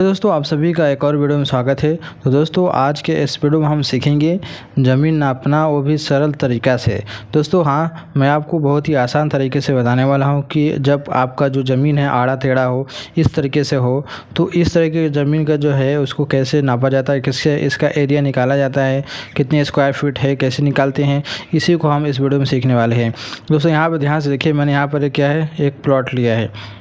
दोस्तों आप सभी का एक और वीडियो में स्वागत है। तो दोस्तों आज के इस वीडियो में हम सीखेंगे ज़मीन नापना, वो भी सरल तरीक़ा से। दोस्तों मैं आपको बहुत ही आसान तरीके से बताने वाला हूं कि जब आपका जो ज़मीन है आड़ा टेढ़ा हो, इस तरीके से हो, तो इस तरीके की ज़मीन का जो है उसको कैसे नापा जाता है, किससे इसका एरिया निकाला जाता है, कितने स्क्वायर फीट है, कैसे निकालते हैं, इसी को हम इस वीडियो में सीखने वाले हैं। दोस्तों यहाँ पर ध्यान से देखिए, मैंने यहाँ पर क्या है, एक प्लॉट लिया है।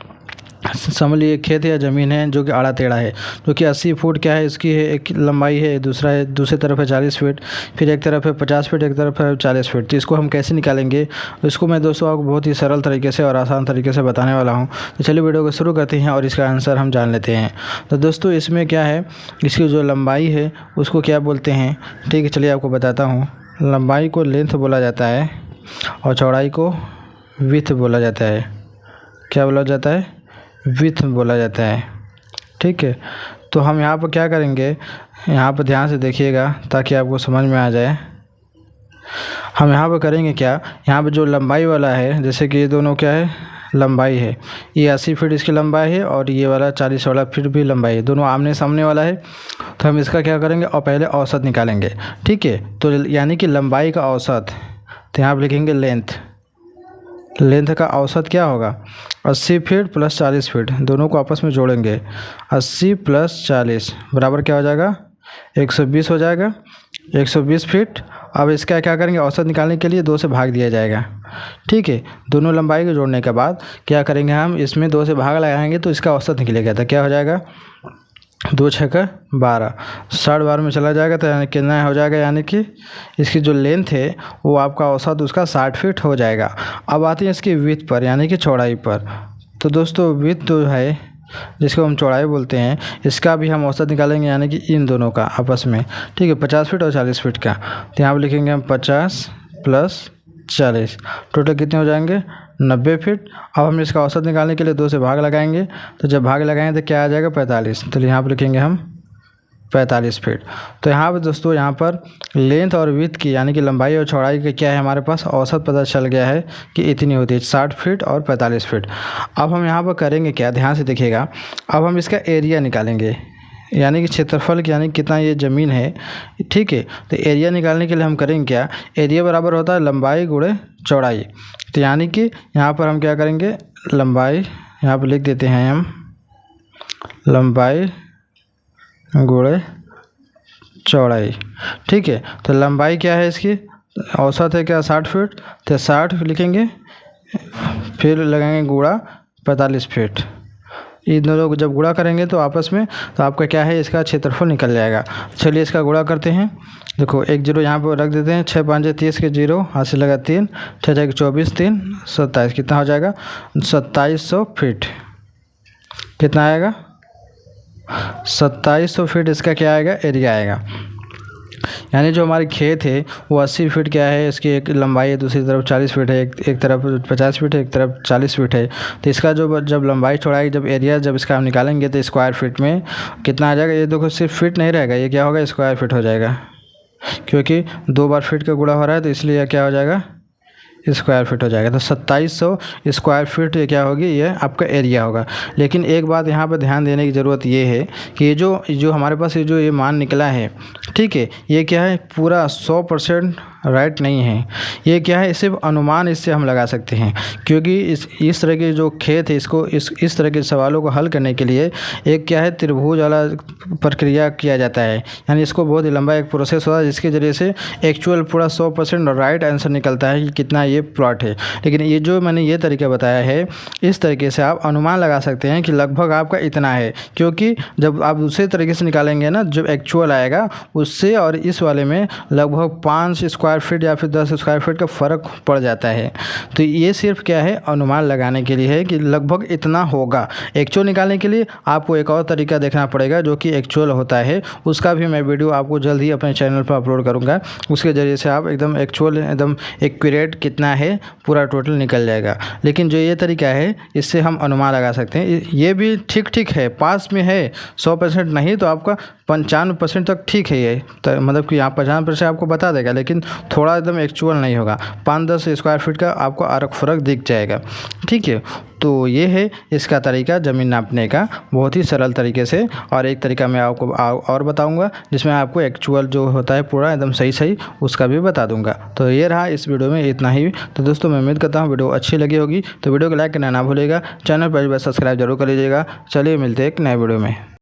समझ लीजिए खेत या ज़मीन है जो कि आड़ा टेढ़ा है, जो कि 80 फुट क्या है इसकी है, एक लंबाई है, दूसरी तरफ है 40 फीट, फिर एक तरफ है 50 फीट, एक तरफ है 40 फीट। तो इसको हम कैसे निकालेंगे, इसको मैं दोस्तों आपको बहुत ही सरल तरीके से और आसान तरीके से बताने वाला हूं। तो चलिए वीडियो को शुरू करते हैं और इसका आंसर हम जान लेते हैं। तो दोस्तों इसमें क्या है, इसकी जो लंबाई है उसको क्या बोलते हैं, ठीक है चलिए आपको बताता हूँ। लंबाई को लेंथ बोला जाता है और चौड़ाई को विड्थ बोला जाता है। क्या बोला जाता है? विड्थ बोला जाता है। ठीक है, तो हम यहाँ पर क्या करेंगे, यहाँ पर ध्यान से देखिएगा ताकि आपको समझ में आ जाए। हम यहाँ पर करेंगे क्या, यहाँ पर जो लंबाई वाला है, जैसे कि ये दोनों क्या है, लंबाई है, ये 80 फीट इसकी लंबाई है और ये वाला 40 वाला फीट भी लंबाई है, दोनों आमने सामने वाला है। तो हम इसका क्या करेंगे और पहले औसत निकालेंगे। ठीक है, तो यानी कि लंबाई का औसत, तो यहाँ पर लिखेंगे लेंथ का औसत क्या होगा, 80 फीट प्लस 40 फीट, दोनों को आपस में जोड़ेंगे। 80 प्लस 40 बराबर क्या हो जाएगा, 120 हो जाएगा, 120 फीट। अब इसका क्या करेंगे, औसत निकालने के लिए 2 से भाग दिया जाएगा। ठीक है, दोनों लंबाई को जोड़ने के बाद क्या करेंगे, हम इसमें 2 से भाग लगाएंगे तो इसका औसत निकलेगा। तो क्या हो जाएगा, 2 छः 12, 60 में चला जाएगा, तो यानी कितना हो जाएगा, यानी कि इसकी जो लेंथ है वो आपका औसत उसका 60 फीट हो जाएगा। अब आते हैं इसकी विड्थ पर, यानी कि चौड़ाई पर। तो दोस्तों विड्थ जो है, जिसको हम चौड़ाई बोलते हैं, इसका भी हम औसत निकालेंगे, यानी कि इन दोनों का आपस में। ठीक है, 50 फीट और 40 फीट का। तो यहाँ पर लिखेंगे हम 50 प्लस 40, टोटल कितने हो जाएंगे, 90 फीट। अब हम इसका औसत निकालने के लिए 2 से भाग लगाएंगे, तो जब भाग लगाएंगे तो क्या आ जाएगा, 45। तो यहाँ पर लिखेंगे हम 45 फीट। तो यहाँ पर दोस्तों, यहाँ पर लेंथ और विड्थ की, यानी कि लंबाई और चौड़ाई का क्या है, हमारे पास औसत पता चल गया है कि इतनी होती है, 60 फीट और 45 फीट। अब हम यहाँ पर करेंगे क्या, ध्यान से देखिएगा। अब हम इसका एरिया निकालेंगे, यानी कि क्षेत्रफल, यानी कितना ये ज़मीन है। ठीक है, तो एरिया निकालने के लिए हम करेंगे क्या, एरिया बराबर होता है लंबाई गुणे चौड़ाई। तो यानी कि यहाँ पर हम क्या करेंगे, लंबाई यहाँ पर लिख देते हैं हम, लंबाई गुणे चौड़ाई। ठीक है, तो लंबाई क्या है इसकी, औसत है क्या, 60 फीट, तो 60 लिखेंगे, फिर लगाएंगे गुणा 45 फीट। इन दोनों को जब गुणा करेंगे तो आपस में, तो आपका क्या है, इसका क्षेत्रफल निकल जाएगा। चलिए इसका गुणा करते हैं। देखो एक जीरो यहाँ पर रख देते हैं, 6 5 30 के जीरो, हाथ से लगा 3, 6 6 24, 3 27, कितना हो जाएगा, 2700 फीट। कितना आएगा, 2700 फीट इसका क्या आएगा, एरिया आएगा। यानी जो हमारे खेत है वो 80 फीट क्या है, इसकी एक लंबाई है, दूसरी तरफ 40 फीट है, एक तरफ 50 फीट है, एक तरफ 40 फीट है। तो इसका जो जब लंबाई चौड़ाई, जब एरिया जब इसका हम निकालेंगे तो स्क्वायर फीट में कितना आ जाएगा, ये देखो सिर्फ फीट नहीं रहेगा, ये क्या होगा, स्क्वायर फीट हो जाएगा, क्योंकि 2 बार फीट का गुणा हो रहा है, तो इसलिए क्या हो जाएगा, स्क्वायर फीट हो जाएगा। तो 2700 स्क्वायर फीट ये क्या होगी, ये आपका एरिया होगा। लेकिन एक बात यहाँ पर ध्यान देने की ज़रूरत ये है कि ये जो हमारे पास ये मान निकला है, ठीक है, ये क्या है, पूरा 100% राइट नहीं है। ये क्या है, सिर्फ अनुमान इससे हम लगा सकते हैं, क्योंकि इस तरह के जो खेत है, इसको इस तरह के सवालों को हल करने के लिए एक क्या है, त्रिभुज वाला प्रक्रिया किया जाता है। यानी इसको बहुत ही लंबा एक प्रोसेस होता है, जिसके ज़रिए से एक्चुअल पूरा 100% राइट आंसर निकलता है कि कितना ये प्लॉट है। लेकिन ये जो मैंने ये तरीका बताया है, इस तरीके से आप अनुमान लगा सकते हैं कि लगभग आपका इतना है, क्योंकि जब आप दूसरे तरीके से निकालेंगे ना, जब एक्चुअल आएगा उससे और इस वाले में लगभग 5 स्क्वायर फीट या फिर 10 स्क्वायर फीट का फ़र्क पड़ जाता है। तो ये सिर्फ क्या है, अनुमान लगाने के लिए है कि लगभग इतना होगा। एक्चुअल निकालने के लिए आपको एक और तरीका देखना पड़ेगा, जो कि एक्चुअल होता है, उसका भी मैं वीडियो आपको जल्द ही अपने चैनल पर अपलोड करूँगा। उसके ज़रिए से आप एकदम एक्चुअल, एकदम एक्यूरेट कितना है पूरा टोटल निकल जाएगा। लेकिन जो ये तरीका है, इससे हम अनुमान लगा सकते हैं। ये भी ठीक है, पास में है, 100% नहीं तो आपका 95% तक ठीक है ये, तो मतलब कि यहाँ 95% आपको बता देगा, लेकिन थोड़ा एकदम एक्चुअल नहीं होगा, 5-10 स्क्वायर फीट का आपको फ़र्क दिख जाएगा। ठीक है, तो ये है इसका तरीका ज़मीन नापने का, बहुत ही सरल तरीके से। और एक तरीका मैं आपको और बताऊंगा जिसमें आपको एक्चुअल जो होता है पूरा एकदम सही उसका भी बता दूंगा। तो ये रहा इस वीडियो में इतना ही। तो दोस्तों मैं उम्मीद करता हूँ वीडियो अच्छी लगी होगी, तो वीडियो को लाइक करना ना भूलिएगा, चैनल पर सब्सक्राइब जरूर कर लीजिएगा। चलिए मिलते हैं एक नए वीडियो में।